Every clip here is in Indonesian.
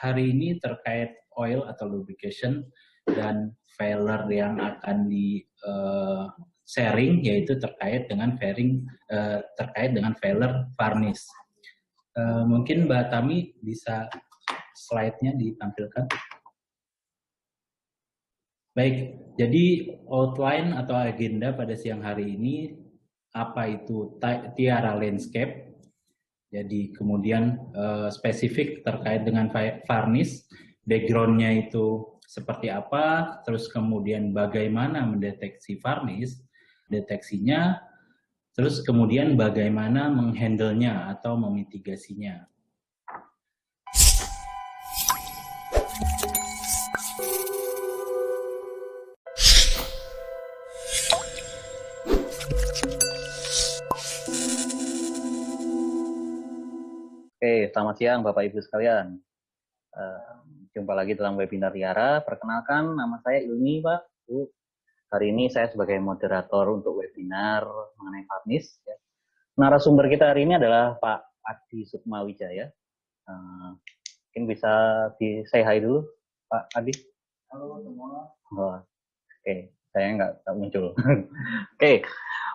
hari ini terkait oil atau lubrication dan failer yang akan di sharing, yaitu terkait dengan failer varnish. Mungkin Mbak Tami bisa slide-nya ditampilkan. Baik, jadi outline atau agenda pada siang hari ini, apa itu Tiara Landscape, jadi kemudian spesifik terkait dengan varnish, background-nya itu seperti apa, terus kemudian bagaimana mendeteksi varnish, deteksinya, terus kemudian bagaimana menghandle-nya atau memitigasinya. Oke, selamat siang Bapak Ibu sekalian. Jumpa lagi dalam webinar Tiara. Perkenalkan, nama saya Ilmi, Pak. Bu. Hari ini saya sebagai moderator untuk webinar mengenai varnish. Ya. Narasumber kita hari ini adalah Pak Adi Sukmawijaya. Mungkin bisa di-say hi dulu, Pak Adi. Halo semua. Oke, saya nggak muncul. Oke.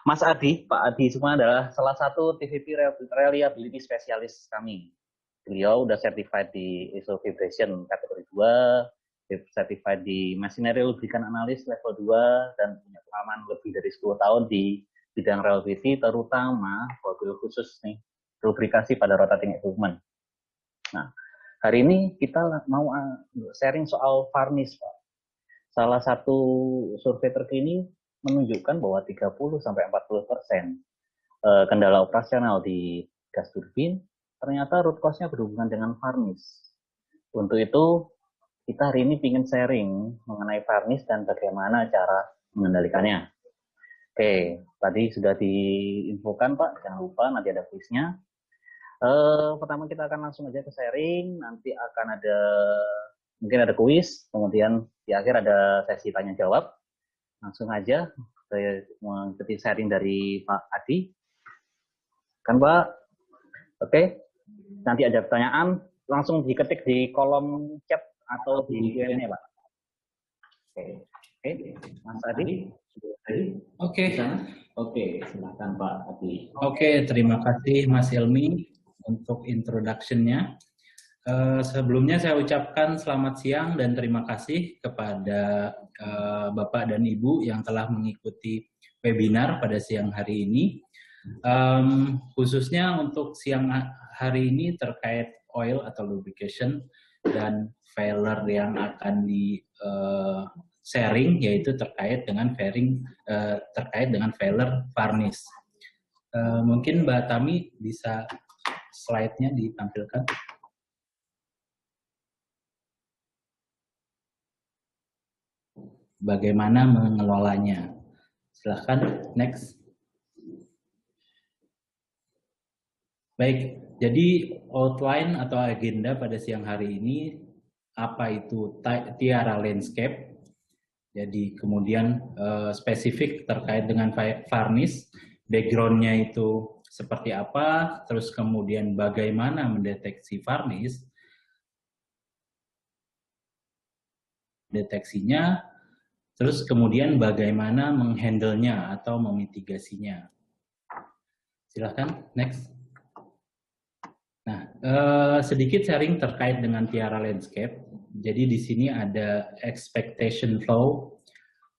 Mas Adi, Pak Adi Sukma adalah salah satu TVP Reliability Specialist kami. Beliau udah certified di ISO Vibration kategori 2, certified di Machinery Lubricant Analyst level 2, dan punya pengalaman lebih dari 10 tahun di bidang reliability, terutama mobil khusus nih, lubrikasi pada rotating equipment. Nah, hari ini kita mau sharing soal varnish, Pak. Salah satu survei terkini menunjukkan bahwa 30-40% kendala operasional di gas turbin ternyata root cause-nya berhubungan dengan varnish. Untuk itu, kita hari ini ingin sharing mengenai varnish dan bagaimana cara mengendalikannya. Oke, tadi sudah diinfokan Pak, jangan lupa nanti ada kuisnya. Pertama kita akan langsung aja ke sharing, nanti akan mungkin ada kuis, kemudian di akhir ada sesi tanya jawab. Langsung aja saya mengikuti sharing dari Pak Adi. Kan Pak? Oke. Nanti ada pertanyaan, langsung diketik di kolom chat atau di Q&A, Pak. Oke. Mas Adi. Oke, silakan Pak Adi. Oke, terima kasih Mas Ilmi untuk introduction-nya. Sebelumnya saya ucapkan selamat siang dan terima kasih kepada Bapak dan Ibu yang telah mengikuti webinar pada siang hari ini. Khususnya untuk siang hari ini terkait oil atau lubrication dan failer yang akan di sharing, yaitu terkait dengan failer varnish. Mungkin Mbak Tami bisa slide-nya ditampilkan. Bagaimana mengelolanya. Silahkan, next. Baik, jadi outline atau agenda pada siang hari ini, apa itu Tiara Landscape, jadi kemudian spesifik terkait dengan varnish, background-nya itu seperti apa, terus kemudian bagaimana mendeteksi varnish, deteksinya, terus kemudian bagaimana menghandle-nya atau memitigasinya. Silahkan, next. Nah, sedikit sharing terkait dengan Tiara Landscape. Jadi di sini ada expectation flow.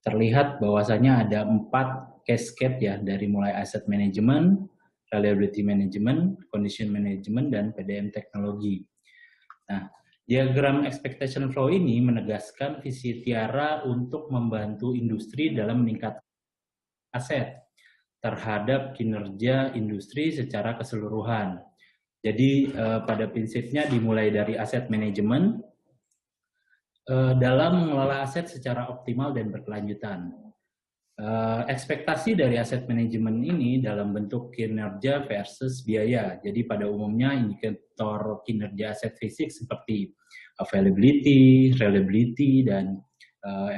Terlihat bahwasanya ada 4 cascade ya, dari mulai asset management, reliability management, condition management, dan PDM teknologi. Nah, diagram expectation flow ini menegaskan visi Tiara untuk membantu industri dalam meningkatkan aset terhadap kinerja industri secara keseluruhan. Jadi pada prinsipnya dimulai dari aset manajemen dalam mengelola aset secara optimal dan berkelanjutan. Ekspektasi dari aset manajemen ini dalam bentuk kinerja versus biaya. Jadi pada umumnya indikator kinerja aset fisik seperti availability, reliability, dan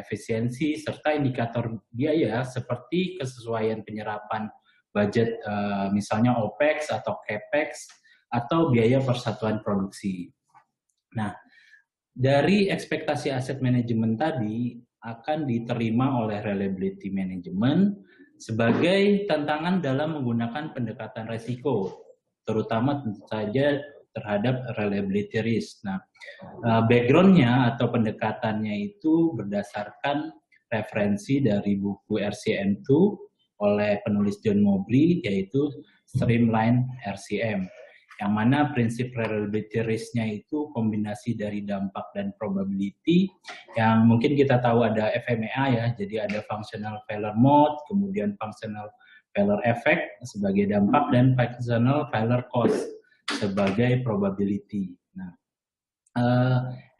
efisiensi, serta indikator biaya seperti kesesuaian penyerapan budget, misalnya OPEX atau CAPEX, atau biaya persatuan produksi. Nah, dari ekspektasi aset manajemen tadi akan diterima oleh reliability management sebagai tantangan dalam menggunakan pendekatan resiko, terutama tentu saja terhadap reliability risk. Nah, background-nya atau pendekatannya itu berdasarkan referensi dari buku RCM2 oleh penulis John Mobley, yaitu Streamline RCM. Yang mana prinsip reliability risk-nya itu kombinasi dari dampak dan probability, yang mungkin kita tahu ada FMEA ya, jadi ada functional failure mode, kemudian functional failure effect sebagai dampak, dan functional failure cost sebagai probability. Nah,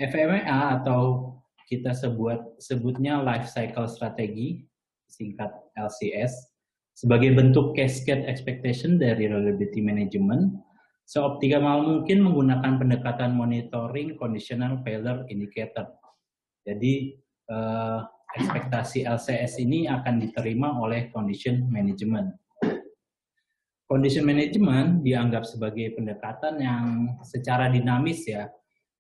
FMEA atau kita sebutnya life cycle strategy, singkat LCS, sebagai bentuk cascade expectation dari reliability management, seoptimal mungkin menggunakan pendekatan monitoring conditional failure indicator. Jadi ekspektasi LCS ini akan diterima oleh condition management. Condition management dianggap sebagai pendekatan yang secara dinamis ya,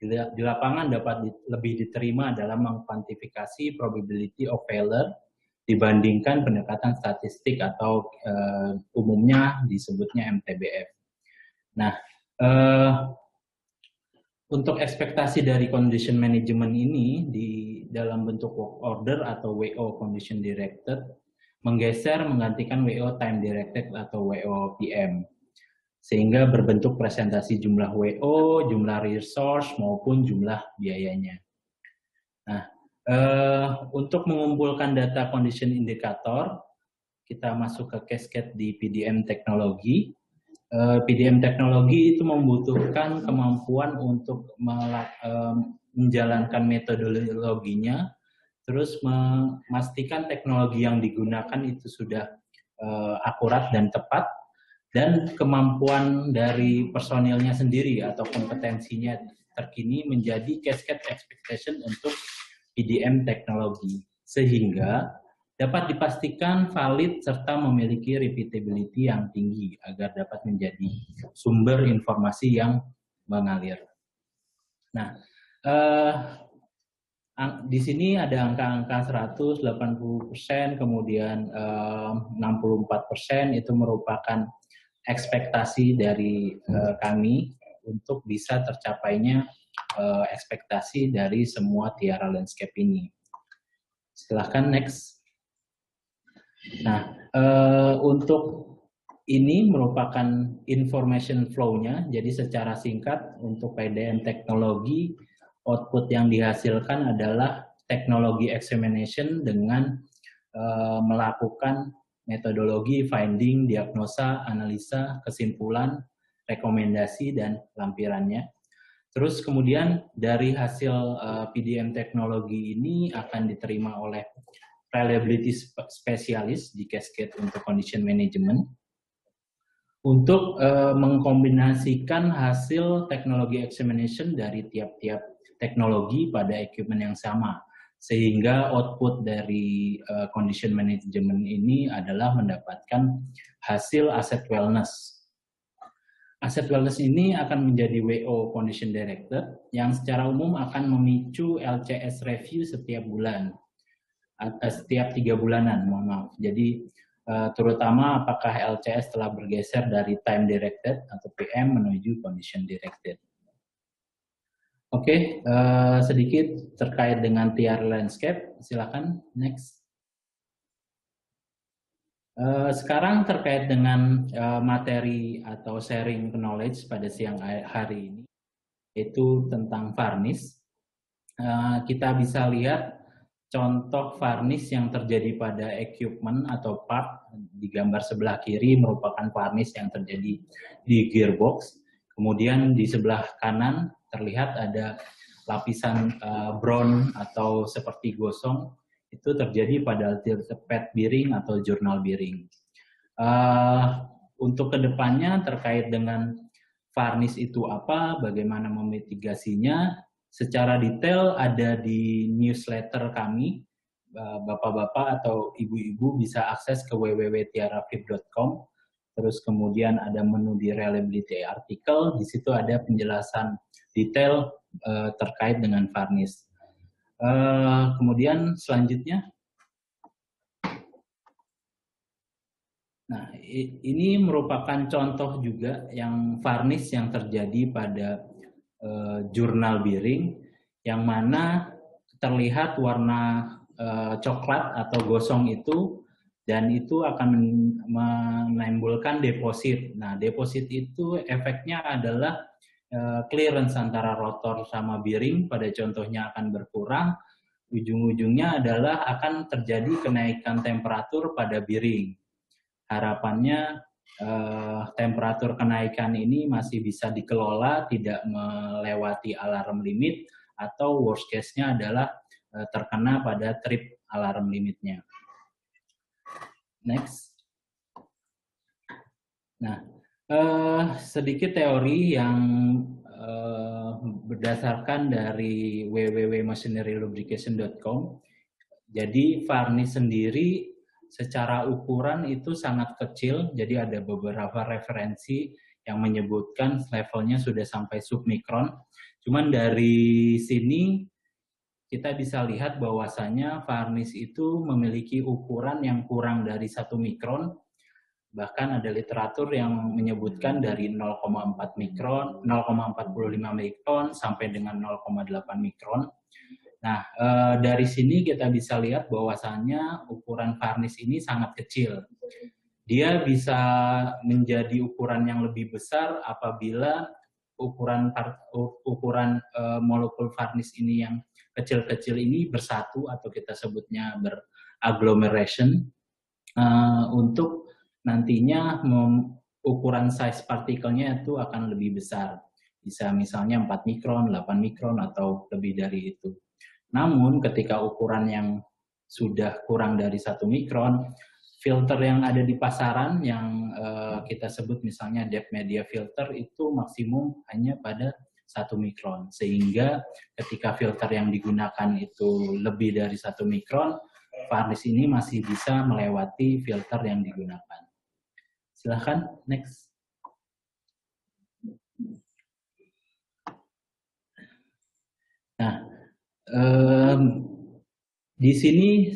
di lapangan dapat lebih diterima dalam mengkuantifikasi probability of failure dibandingkan pendekatan statistik atau umumnya disebutnya MTBF. Nah, untuk ekspektasi dari condition management ini di dalam bentuk work order atau WO condition directed menggeser menggantikan WO time directed atau WO PM, sehingga berbentuk presentasi jumlah WO, jumlah resource maupun jumlah biayanya. Nah, untuk mengumpulkan data condition indicator, kita masuk ke cascade di PDM teknologi. PDM teknologi itu membutuhkan kemampuan untuk menjalankan metodologinya, terus memastikan teknologi yang digunakan itu sudah akurat dan tepat, dan kemampuan dari personilnya sendiri atau kompetensinya terkini menjadi cascade expectation untuk PDM teknologi, sehingga dapat dipastikan valid serta memiliki repeatability yang tinggi agar dapat menjadi sumber informasi yang mengalir. Nah, di sini ada angka-angka 180%, kemudian 64% itu merupakan ekspektasi dari kami untuk bisa tercapainya ekspektasi dari semua Tiara Landscape ini. Silahkan next. Nah, untuk ini merupakan information flow-nya, jadi secara singkat untuk PDM teknologi, output yang dihasilkan adalah teknologi examination dengan melakukan metodologi finding, diagnosa, analisa, kesimpulan, rekomendasi, dan lampirannya. Terus kemudian dari hasil PDM teknologi ini akan diterima oleh reliability specialist di cascade untuk condition management untuk mengkombinasikan hasil teknologi examination dari tiap-tiap teknologi pada equipment yang sama, sehingga output dari condition management ini adalah mendapatkan hasil asset wellness. Asset wellness ini akan menjadi WO condition directed yang secara umum akan memicu LCS review setiap bulan. Setiap 3 bulanan, mohon maaf. Jadi terutama apakah LCS telah bergeser dari time directed atau PM menuju condition directed. Oke, sedikit terkait dengan Tiara Landscape, silakan next. Sekarang terkait dengan materi atau sharing knowledge pada siang hari ini, yaitu tentang varnish. Kita bisa lihat contoh varnish yang terjadi pada equipment atau part di gambar sebelah kiri merupakan varnish yang terjadi di gearbox. Kemudian di sebelah kanan terlihat ada lapisan brown atau seperti gosong, itu terjadi pada tilted pad bearing atau journal bearing. Untuk kedepannya terkait dengan varnish itu apa, bagaimana memitigasinya, secara detail ada di newsletter kami. Bapak-bapak atau ibu-ibu bisa akses ke www.tiarafib.com. Terus kemudian ada menu di reliability article, di situ ada penjelasan detail terkait dengan varnish. Kemudian selanjutnya, nah ini merupakan contoh juga yang varnish yang terjadi pada jurnal Biring, yang mana terlihat warna coklat atau gosong itu, dan itu akan menimbulkan deposit. Nah, deposit itu efeknya adalah clearance antara rotor sama bearing pada contohnya akan berkurang. Ujung-ujungnya adalah akan terjadi kenaikan temperatur pada bearing. Harapannya temperatur kenaikan ini masih bisa dikelola, tidak melewati alarm limit, atau worst case-nya adalah terkena pada trip alarm limitnya. Next. Nah, sedikit teori yang berdasarkan dari www.machinerylubrication.com. Jadi varnish sendiri secara ukuran itu sangat kecil, jadi ada beberapa referensi yang menyebutkan levelnya sudah sampai submikron. Cuman dari sini kita bisa lihat bahwasanya varnish itu memiliki ukuran yang kurang dari 1 mikron. Bahkan ada literatur yang menyebutkan dari 0,4 mikron, 0,45 mikron sampai dengan 0,8 mikron. Nah, dari sini kita bisa lihat bahwasannya ukuran varnish ini sangat kecil. Dia bisa menjadi ukuran yang lebih besar apabila ukuran molekul varnish ini yang kecil-kecil ini bersatu, atau kita sebutnya beragglomeration, untuk nantinya ukuran size partikelnya itu akan lebih besar. Bisa misalnya 4 mikron, 8 mikron, atau lebih dari itu. Namun ketika ukuran yang sudah kurang dari 1 mikron, filter yang ada di pasaran yang kita sebut misalnya depth media filter itu maksimum hanya pada 1 mikron. Sehingga ketika filter yang digunakan itu lebih dari 1 mikron, varnish ini masih bisa melewati filter yang digunakan. Silahkan, next. Nah, di sini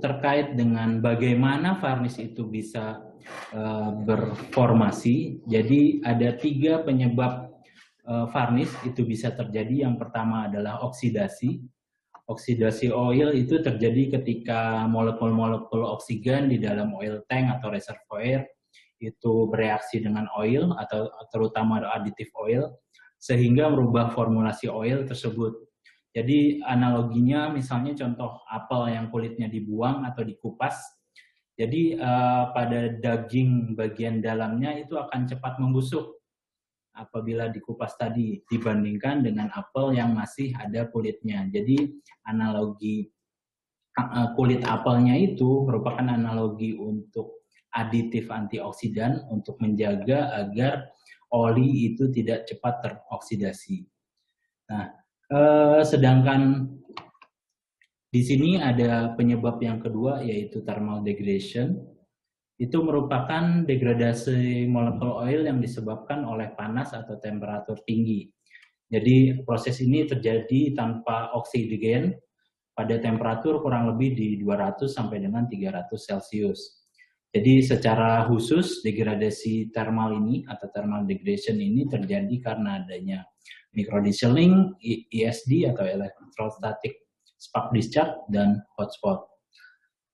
terkait dengan bagaimana varnish itu bisa berformasi. Jadi ada 3 penyebab varnish itu bisa terjadi. Yang pertama adalah oksidasi. Oksidasi oil itu terjadi ketika molekul-molekul oksigen di dalam oil tank atau reservoir itu bereaksi dengan oil, atau terutama additive oil, sehingga merubah formulasi oil tersebut. Jadi analoginya misalnya contoh apel yang kulitnya dibuang atau dikupas. Jadi pada daging bagian dalamnya itu akan cepat membusuk apabila dikupas tadi dibandingkan dengan apel yang masih ada kulitnya. Jadi analogi kulit apelnya itu merupakan analogi untuk aditif antioksidan untuk menjaga agar oli itu tidak cepat teroksidasi. Nah, sedangkan di sini ada penyebab yang kedua yaitu thermal degradation. Itu merupakan degradasi molekul oil yang disebabkan oleh panas atau temperatur tinggi. Jadi proses ini terjadi tanpa oksigen pada temperatur kurang lebih di 200 sampai dengan 300 Celcius. Jadi secara khusus degradasi thermal ini atau thermal degradation ini terjadi karena adanya microdistilling, ESD atau electrostatic spark discharge, dan hotspot.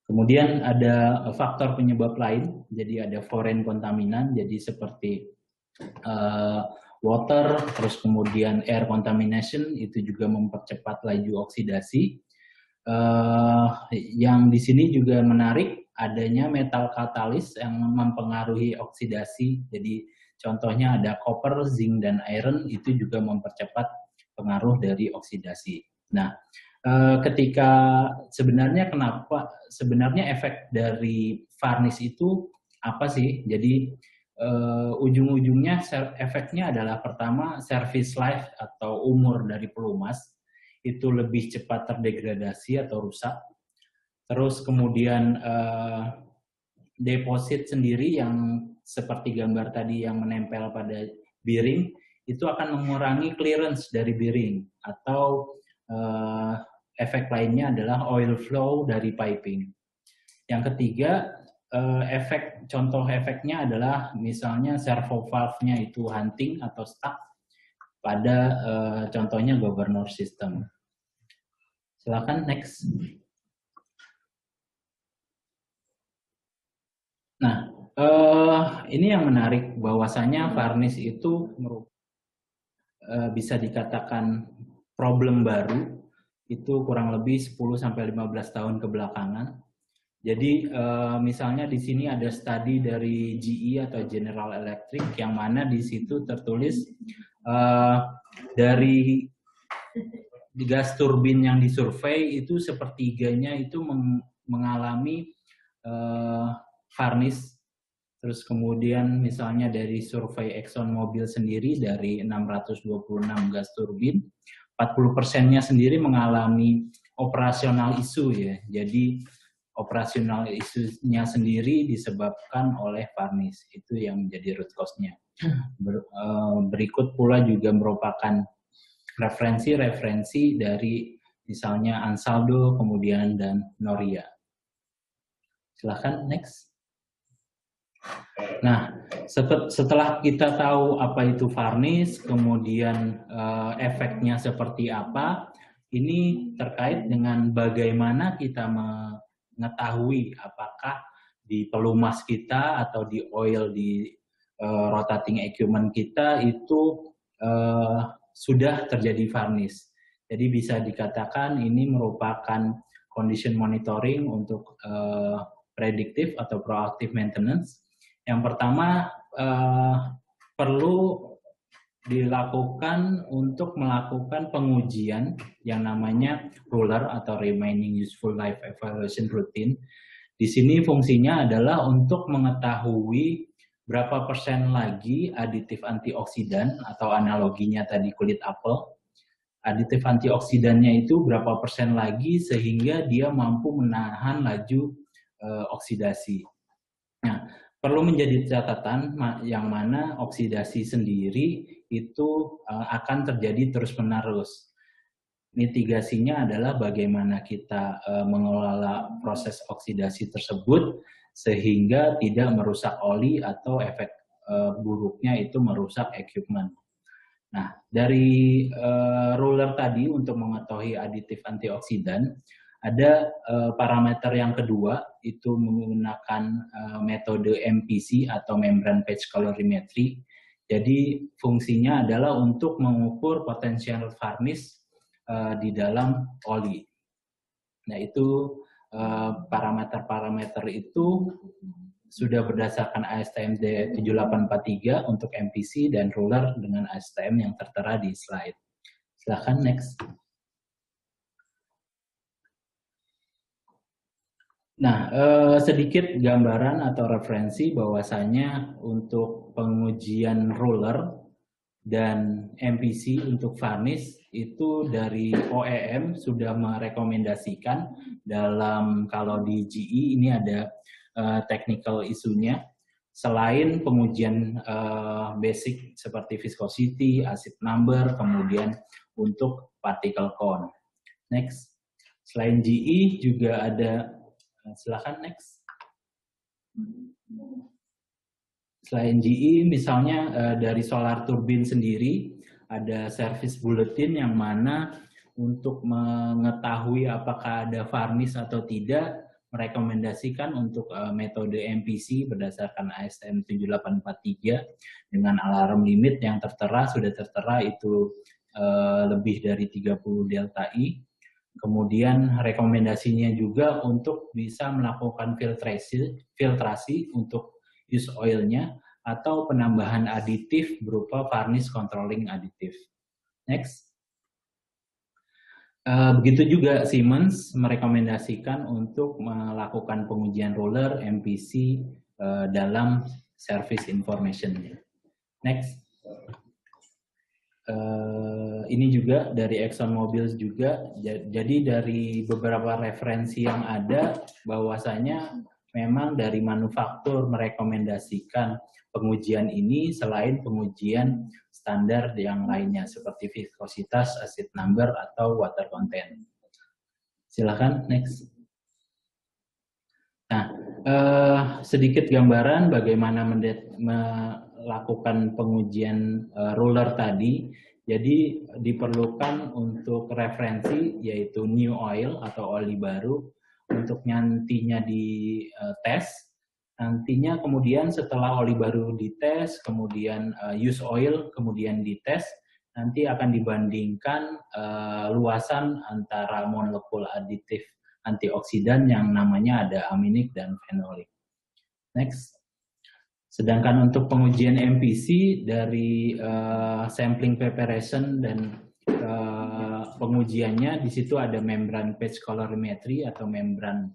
Kemudian ada faktor penyebab lain, jadi ada foreign kontaminan, jadi seperti water, terus kemudian air contamination itu juga mempercepat laju oksidasi. Yang di sini juga menarik adanya metal katalis yang mempengaruhi oksidasi. Jadi contohnya ada copper, zinc, dan iron itu juga mempercepat pengaruh dari oksidasi. Nah, ketika sebenarnya efek dari varnish itu apa sih? Jadi ujung-ujungnya efeknya adalah pertama service life atau umur dari pelumas itu lebih cepat terdegradasi atau rusak. Terus kemudian deposit sendiri yang seperti gambar tadi yang menempel pada bearing itu akan mengurangi clearance dari bearing, atau efek lainnya adalah oil flow dari piping. Yang ketiga, contoh efeknya adalah misalnya servo valve-nya itu hunting atau stuck pada contohnya governor system. Silakan next. Nah, ini yang menarik, bahwasanya varnish itu bisa dikatakan problem baru, itu kurang lebih 10-15 tahun kebelakangan. Jadi misalnya di sini ada studi dari GE atau General Electric, yang mana di situ tertulis dari gas turbin yang disurvei itu sepertiganya itu mengalami varnish. Terus kemudian misalnya dari survei Exxon Mobil sendiri, dari 626 gas turbin, 40%-nya sendiri mengalami operasional isu ya. Jadi operasional isunya sendiri disebabkan oleh varnish, itu yang menjadi root cause-nya. Berikut pula juga merupakan referensi dari misalnya Ansaldo, kemudian dan Noria. Silahkan next. Nah, setelah kita tahu apa itu varnish, kemudian efeknya seperti apa, ini terkait dengan bagaimana kita mengetahui apakah di pelumas kita atau di oil di rotating equipment kita itu sudah terjadi varnish. Jadi bisa dikatakan ini merupakan condition monitoring untuk predictive atau proactive maintenance. Yang pertama, perlu dilakukan untuk melakukan pengujian yang namanya ruler atau remaining useful life evaluation routine. Di sini fungsinya adalah untuk mengetahui berapa persen lagi aditif antioksidan, atau analoginya tadi kulit apel. Aditif antioksidannya itu berapa persen lagi sehingga dia mampu menahan laju oksidasi. Nah, perlu menjadi catatan yang mana oksidasi sendiri itu akan terjadi terus-menerus. Mitigasinya adalah bagaimana kita mengelola proses oksidasi tersebut sehingga tidak merusak oli atau efek buruknya itu merusak equipment. Nah, dari ruler tadi untuk mengetahui aditif antioksidan, ada parameter yang kedua, itu menggunakan metode MPC atau Membrane Patch Colorimetry. Jadi fungsinya adalah untuk mengukur potensial varnish di dalam oli. Nah, itu parameter-parameter itu sudah berdasarkan ASTM 7843 untuk MPC dan ruler dengan ASTM yang tertera di slide. Silahkan next. Nah, sedikit gambaran atau referensi bahwasanya untuk pengujian ruler dan MPC untuk varnish itu dari OEM sudah merekomendasikan dalam, kalau di GE ini ada technical isunya, selain pengujian basic seperti viscosity, acid number, kemudian untuk particle count. Next, selain GE juga ada, silakan next. Selain GE, misalnya dari Solar Turbine sendiri ada service bulletin yang mana untuk mengetahui apakah ada varnish atau tidak, merekomendasikan untuk metode MPC berdasarkan ASTM 7843 dengan alarm limit yang sudah tertera itu lebih dari 30 delta I. Kemudian rekomendasinya juga untuk bisa melakukan filtrasi untuk use oilnya atau penambahan aditif berupa varnish controlling aditif. Next. Begitu juga Siemens merekomendasikan untuk melakukan pengujian roller MPC dalam service information-nya. Next. Ini juga dari Exxon Mobil juga. Jadi dari beberapa referensi yang ada, bahwasanya memang dari manufaktur merekomendasikan pengujian ini selain pengujian standar yang lainnya seperti viskositas, acid number, atau water content. Silakan, next. Nah, sedikit gambaran bagaimana melakukan pengujian ruler tadi. Jadi diperlukan untuk referensi yaitu new oil atau oli baru untuk nantinya dites. Nantinya kemudian setelah oli baru dites, kemudian use oil kemudian dites, nanti akan dibandingkan luasan antara molekul aditif antioksidan yang namanya ada aminik dan fenolik. Next. Sedangkan untuk pengujian MPC dari sampling preparation dan pengujiannya di situ ada membran patch colorimetry atau membran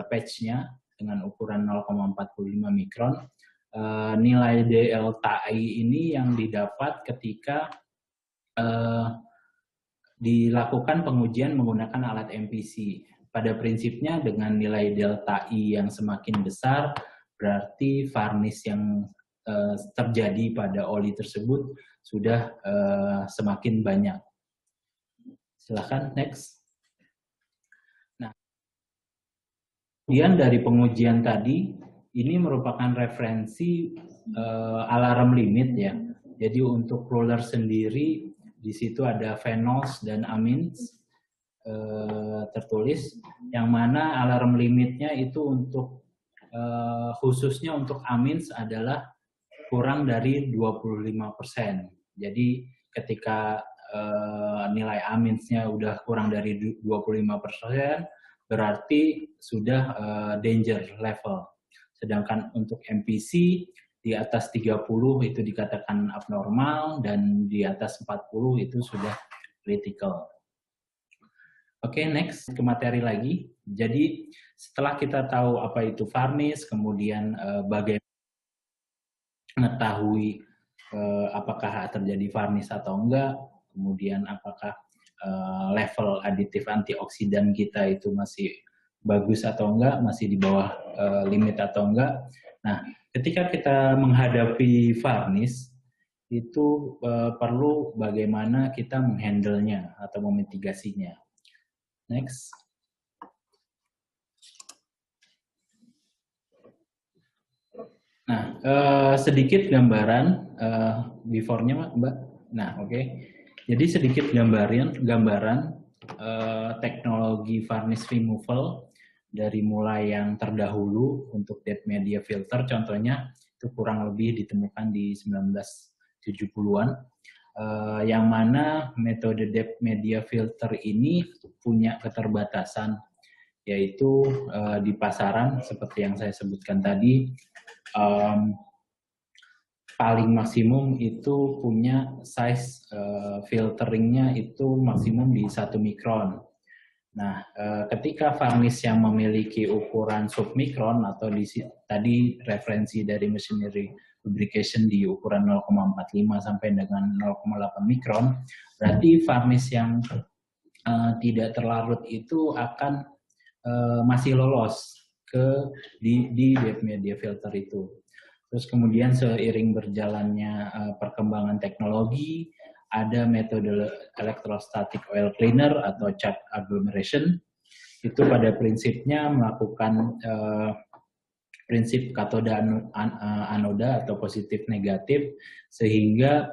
patch-nya dengan ukuran 0,45 mikron. Nilai delta I ini yang didapat ketika dilakukan pengujian menggunakan alat MPC. Pada prinsipnya dengan nilai delta I yang semakin besar, berarti varnish yang terjadi pada oli tersebut sudah semakin banyak. Silakan, next. Nah, kemudian dari pengujian tadi, ini merupakan referensi alarm limit ya. Jadi untuk roller sendiri, di situ ada phenols dan amines tertulis, yang mana alarm limitnya itu untuk khususnya untuk amines adalah kurang dari 25%. Jadi ketika nilai aminsnya udah kurang dari 25%, berarti sudah danger level. Sedangkan untuk MPC di atas 30 itu dikatakan abnormal, dan di atas 40 itu sudah critical. Oke, next ke materi lagi. Jadi setelah kita tahu apa itu varnish, kemudian bagaimana mengetahui apakah terjadi varnish atau enggak, kemudian apakah level aditif antioksidan kita itu masih bagus atau enggak, masih di bawah limit atau enggak. Nah, ketika kita menghadapi varnish, itu perlu bagaimana kita menghandle-nya atau memitigasinya. Next. Nah, sedikit gambaran before-nya, Mbak. Nah, oke. Jadi sedikit gambaran teknologi varnish removal dari mulai yang terdahulu untuk depth media filter, contohnya itu kurang lebih ditemukan di 1970-an. Yang mana metode depth media filter ini punya keterbatasan, yaitu di pasaran seperti yang saya sebutkan tadi, paling maksimum itu punya size filteringnya itu maksimum di 1 mikron. Nah, ketika varnish yang memiliki ukuran submikron atau tadi referensi dari machinery lubrication di ukuran 0,45 sampai dengan 0,8 mikron, berarti varnish yang tidak terlarut itu akan masih lolos di depth media filter itu. Terus kemudian seiring berjalannya perkembangan teknologi, ada metode electrostatic oil cleaner atau CHAP agglomeration. Itu pada prinsipnya melakukan prinsip katoda anoda atau positif negatif, sehingga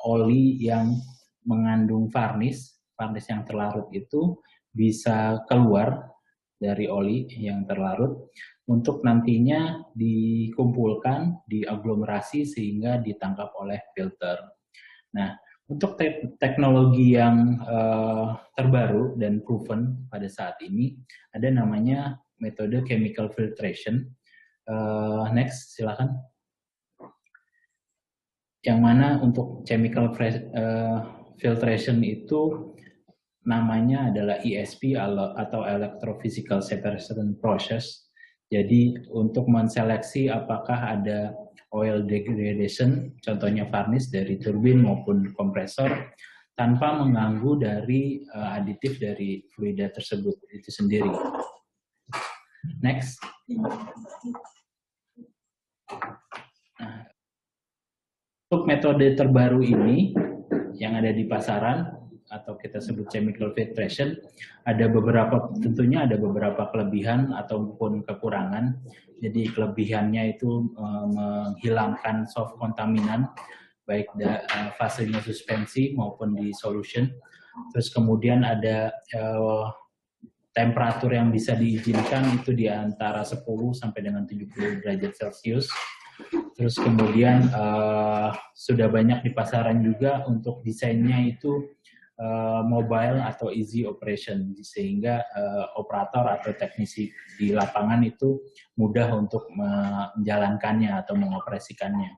oli yang mengandung varnish yang terlarut itu bisa keluar dari oli yang terlarut untuk nantinya dikumpulkan, diaglomerasi sehingga ditangkap oleh filter. Nah, untuk teknologi yang terbaru dan proven pada saat ini ada namanya metode chemical filtration. Next, silakan. Yang mana untuk chemical filtration itu namanya adalah ESP atau Electrophysical Separation Process. Jadi untuk menseleksi apakah ada oil degradation, contohnya varnish dari turbin maupun kompresor, tanpa mengganggu dari aditif dari fluida tersebut itu sendiri. Next. Nah, untuk metode terbaru ini yang ada di pasaran atau kita sebut chemical filtration, tentunya ada beberapa kelebihan ataupun kekurangan. Jadi kelebihannya itu menghilangkan soft kontaminan baik fasenya suspensi maupun di solution. Terus kemudian ada temperatur yang bisa diizinkan itu di antara 10 sampai dengan 70 derajat Celcius. Terus kemudian sudah banyak di pasaran juga untuk desainnya itu mobile atau easy operation, sehingga operator atau teknisi di lapangan itu mudah untuk menjalankannya atau mengoperasikannya.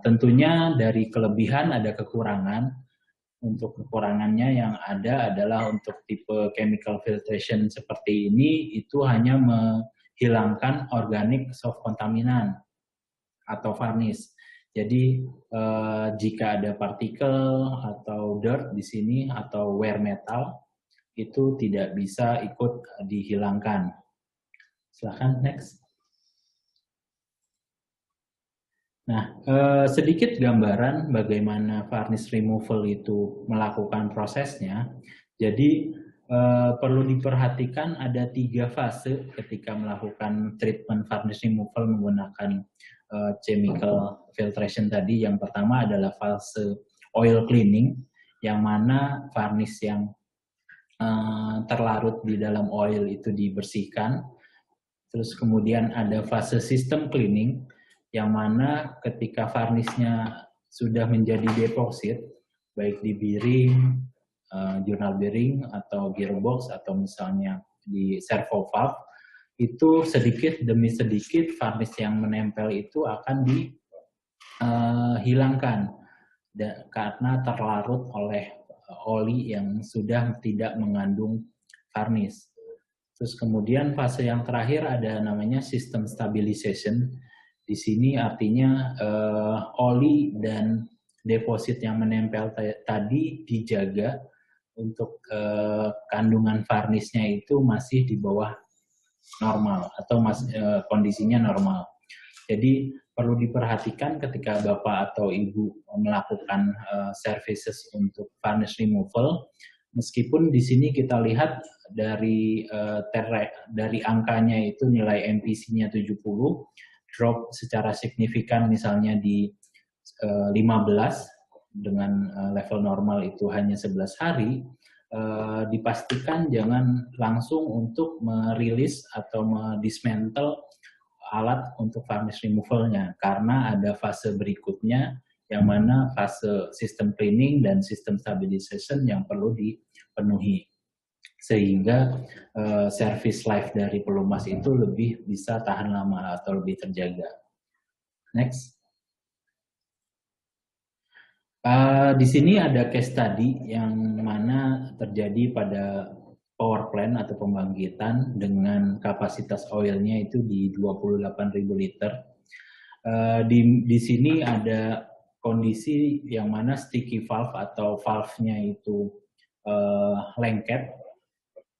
Tentunya dari kelebihan ada kekurangan. Untuk kekurangannya yang ada adalah untuk tipe chemical filtration seperti ini itu hanya menghilangkan organik soft kontaminan atau varnish. Jadi jika ada partikel atau dirt di sini atau wear metal itu tidak bisa ikut dihilangkan. Silakan next. Nah, sedikit gambaran bagaimana varnish removal itu melakukan prosesnya. Jadi perlu diperhatikan ada 3 fase ketika melakukan treatment varnish removal menggunakan chemical filtration tadi. Yang pertama adalah fase oil cleaning, yang mana varnish yang terlarut di dalam oil itu dibersihkan. Terus kemudian ada fase system cleaning, yang mana ketika varnishnya sudah menjadi deposit, baik di bearing, journal bearing, atau gearbox, atau misalnya di servo valve, itu sedikit demi sedikit varnish yang menempel itu akan dihilangkan karena terlarut oleh oli yang sudah tidak mengandung varnish. Terus kemudian fase yang terakhir ada namanya system stabilization. Di sini artinya oli dan deposit yang menempel tadi dijaga untuk kandungan varnishnya itu masih di bawah normal atau kondisinya normal. Jadi perlu diperhatikan ketika Bapak atau Ibu melakukan services untuk varnish removal, meskipun di sini kita lihat dari angkanya itu nilai MPC-nya 70, drop secara signifikan misalnya di 15 dengan level normal itu hanya 11 hari, dipastikan jangan langsung untuk merilis atau dismantle alat untuk varnish removalnya, karena ada fase berikutnya yang mana fase system cleaning dan system stabilization yang perlu dipenuhi, sehingga service life dari pelumas itu lebih bisa tahan lama atau lebih terjaga. Next. Di sini ada case study yang mana terjadi pada power plant atau pembangkitan dengan kapasitas oilnya itu di 28.000 liter. Di sini ada kondisi yang mana sticky valve atau valve-nya itu lengket,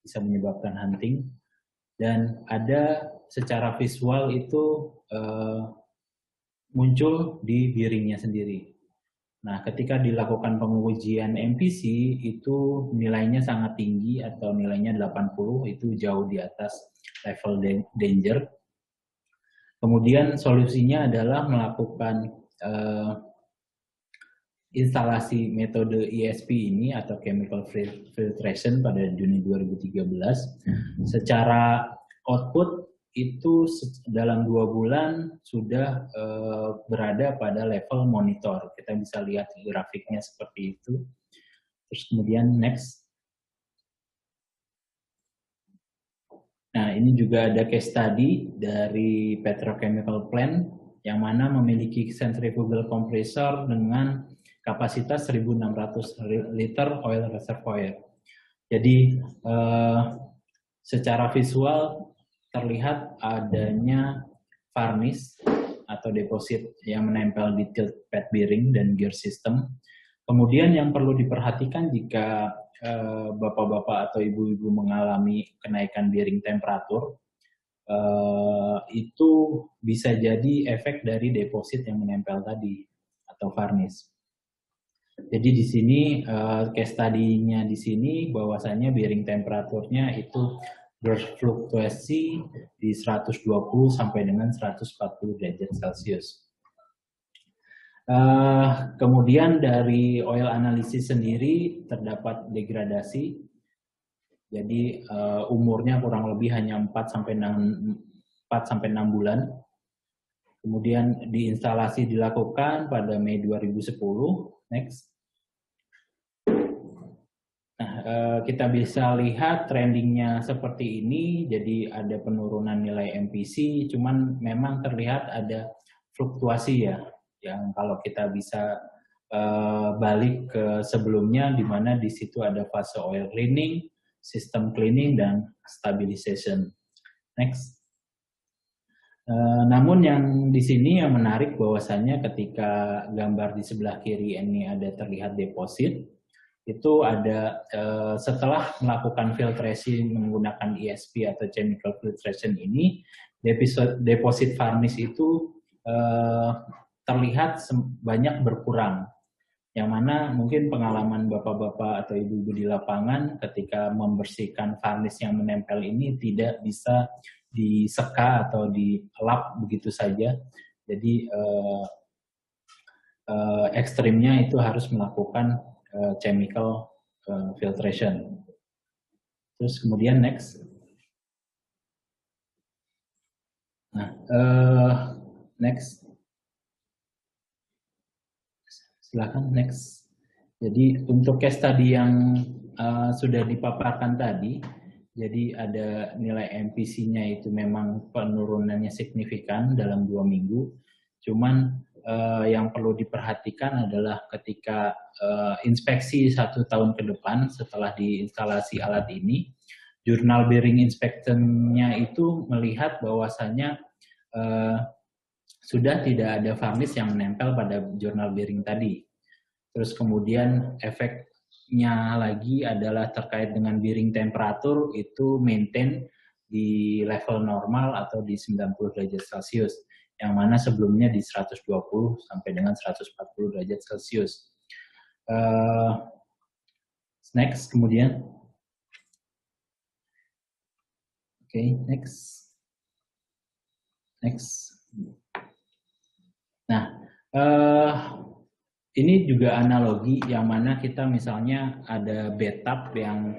bisa menyebabkan hunting, dan ada secara visual itu muncul di bearingnya sendiri. Nah, ketika dilakukan pengujian MPC itu nilainya sangat tinggi atau nilainya 80, itu jauh di atas level danger. Kemudian solusinya adalah melakukan instalasi metode ESP ini atau chemical filtration pada Juni 2013. Secara output itu dalam 2 bulan sudah berada pada level monitor. Kita bisa lihat grafiknya seperti itu. Terus kemudian next. Nah, ini juga ada case study dari petrochemical plant yang mana memiliki centrifugal compressor dengan kapasitas 1.600 liter oil reservoir. Jadi secara visual terlihat adanya varnish atau deposit yang menempel di tilt pad bearing dan gear system. Kemudian yang perlu diperhatikan jika bapak-bapak atau ibu-ibu mengalami kenaikan bearing temperatur, itu bisa jadi efek dari deposit yang menempel tadi atau varnish. Jadi di sini case study-nya di sini bahwasanya bearing temperaturnya itu berfluktuasi di 120 sampai dengan 140 derajat Celcius. Kemudian dari oil analysis sendiri terdapat degradasi. Jadi umurnya kurang lebih hanya 4 sampai 6 bulan. Kemudian diinstalasi dilakukan pada Mei 2010. Next. Nah, kita bisa lihat trendingnya seperti ini. Jadi ada penurunan nilai MPC, cuman memang terlihat ada fluktuasi ya. Yang kalau kita bisa balik ke sebelumnya, di mana di situ ada fase oil cleaning, system cleaning, dan stabilization. Next. Namun yang di sini yang menarik bahwasannya ketika gambar di sebelah kiri ini ada terlihat deposit, itu ada setelah melakukan filtrasi menggunakan ESP atau chemical filtration ini, deposit varnish itu terlihat banyak berkurang. Yang mana mungkin pengalaman bapak-bapak atau ibu-ibu di lapangan ketika membersihkan varnish yang menempel ini tidak bisa diseka atau dilap begitu saja. Jadi ekstrimnya itu harus melakukan chemical filtration. Terus kemudian next. Nah, next. Silakan next. Jadi untuk case study yang sudah dipaparkan tadi, jadi ada nilai MPC-nya itu memang penurunannya signifikan dalam 2 minggu. Cuman yang perlu diperhatikan adalah ketika inspeksi 1 tahun ke depan setelah diinstalasi alat ini, jurnal bearing inspection-nya itu melihat bahwasannya sudah tidak ada varnish yang menempel pada jurnal bearing tadi. Terus kemudian efeknya lagi adalah terkait dengan bearing temperatur itu maintain di level normal atau di 90 derajat Celcius, yang mana sebelumnya di 120 sampai dengan 140 derajat Celcius. Next, kemudian. Oke, next. Next. Nah, ini juga analogi yang mana kita misalnya ada bathtub yang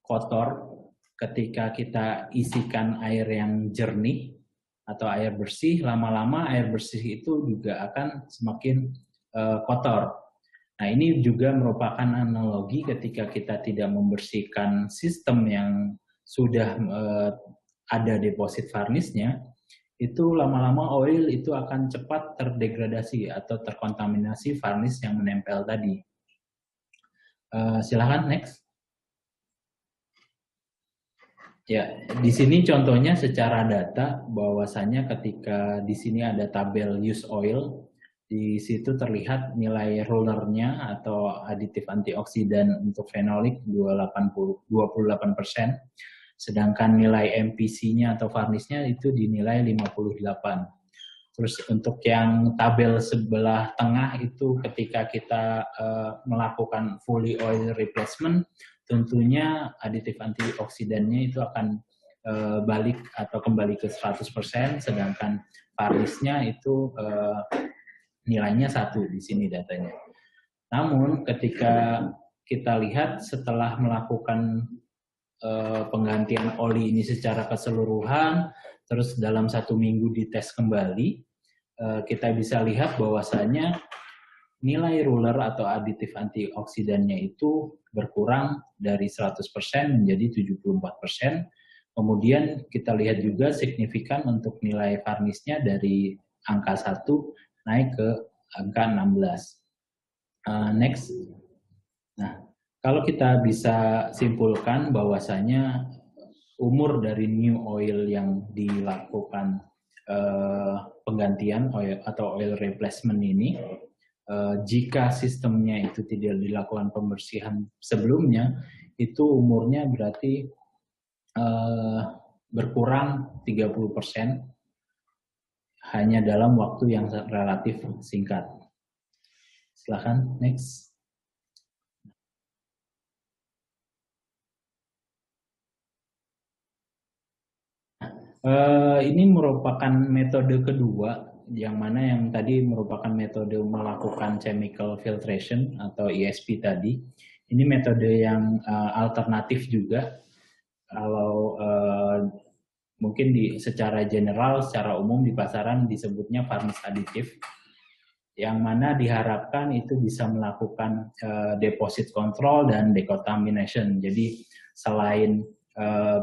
kotor, ketika kita isikan air yang jernih atau air bersih, lama-lama air bersih itu juga akan semakin kotor. Nah, ini juga merupakan analogi ketika kita tidak membersihkan sistem yang sudah ada deposit varnishnya, itu lama-lama oil itu akan cepat terdegradasi atau terkontaminasi varnish yang menempel tadi. Silakan next. Ya, di sini contohnya secara data bahwasanya ketika di sini ada tabel use oil, di situ terlihat nilai rollernya atau aditif antioksidan untuk fenolik 28%. Sedangkan nilai MPC-nya atau varnishnya itu dinilai 58. Terus untuk yang tabel sebelah tengah itu ketika kita melakukan fully oil replacement, tentunya aditif antioksidannya itu akan balik atau kembali ke 100%, sedangkan varnishnya itu nilainya 1 di sini datanya. Namun ketika kita lihat setelah melakukan penggantian oli ini secara keseluruhan, terus dalam 1 minggu dites kembali, kita bisa lihat bahwasanya nilai ruler atau aditif antioksidannya itu berkurang dari 100% menjadi 74%. Kemudian kita lihat juga signifikan untuk nilai varnishnya dari angka 1 naik ke angka 16. Next. Nah, kalau kita bisa simpulkan bahwasanya umur dari new oil yang dilakukan penggantian oil atau oil replacement ini jika sistemnya itu tidak dilakukan pembersihan sebelumnya, itu umurnya berarti berkurang 30% hanya dalam waktu yang relatif singkat. Silakan, next. Ini merupakan metode kedua, yang mana yang tadi merupakan metode melakukan chemical filtration atau ESP tadi. Ini metode yang alternatif juga. Kalau mungkin secara general, secara umum di pasaran disebutnya varnish aditif, yang mana diharapkan itu bisa melakukan deposit control dan decontamination. Jadi selain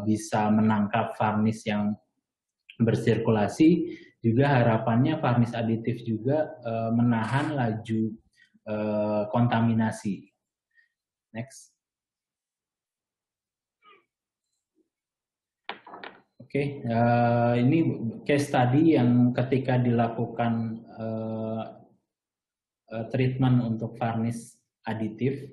bisa menangkap varnish yang bersirkulasi, juga harapannya varnish aditif juga menahan laju kontaminasi. Next. Oke, ini case study yang ketika dilakukan treatment untuk varnish aditif,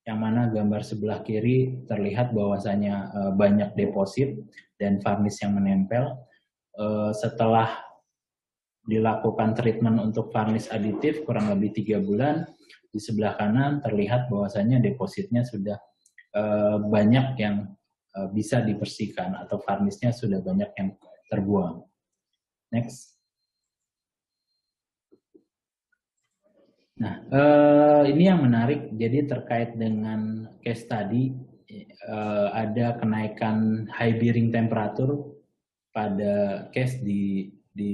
yang mana gambar sebelah kiri terlihat bahwasanya banyak deposit dan varnish yang menempel. Setelah dilakukan treatment untuk varnish aditif kurang lebih 3 bulan, di sebelah kanan terlihat bahwasanya depositnya sudah banyak yang bisa dibersihkan atau varnishnya sudah banyak yang terbuang. Next. Nah, ini yang menarik. Jadi terkait dengan case study, ada kenaikan high bearing temperature pada case di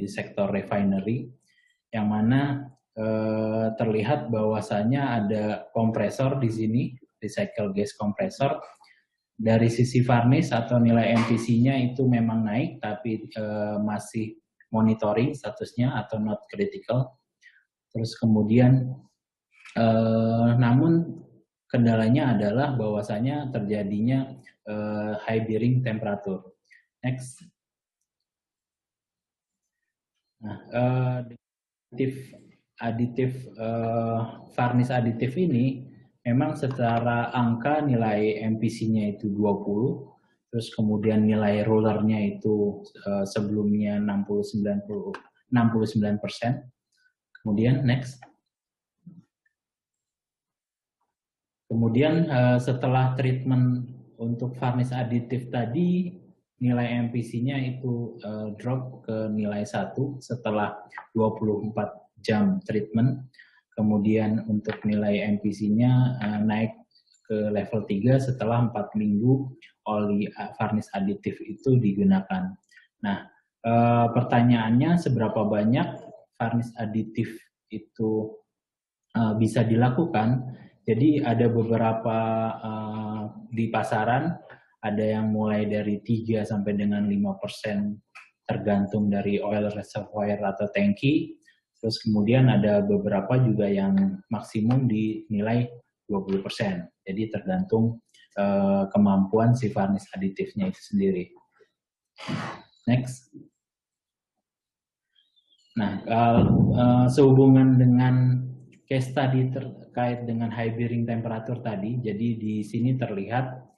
sektor refinery, yang mana terlihat bahwasanya ada kompresor di sini, recycle gas compressor. Dari sisi varnish atau nilai MPC-nya itu memang naik, tapi masih monitoring statusnya atau not critical. Terus kemudian, namun kendalanya adalah bahwasanya terjadinya high bearing temperature. Next. Nah, varnish aditif ini memang secara angka nilai MPC-nya itu 20, terus kemudian nilai rollernya itu sebelumnya 69%. Kemudian next. Kemudian setelah treatment untuk varnish aditif tadi, nilai MPC-nya itu drop ke nilai 1 setelah 24 jam treatment. Kemudian untuk nilai MPC-nya naik ke level 3 setelah 4 minggu oli varnish aditif itu digunakan. Nah, pertanyaannya seberapa banyak varnish aditif itu bisa dilakukan? Jadi ada beberapa di pasaran, ada yang mulai dari 3 sampai dengan 5% tergantung dari oil reservoir atau tangki. Terus kemudian ada beberapa juga yang maksimum dinilai 20%. Jadi tergantung kemampuan si varnish aditifnya itu sendiri. Next. Nah, sehubungan dengan case tadi terkait dengan high bearing temperature tadi, jadi di sini terlihat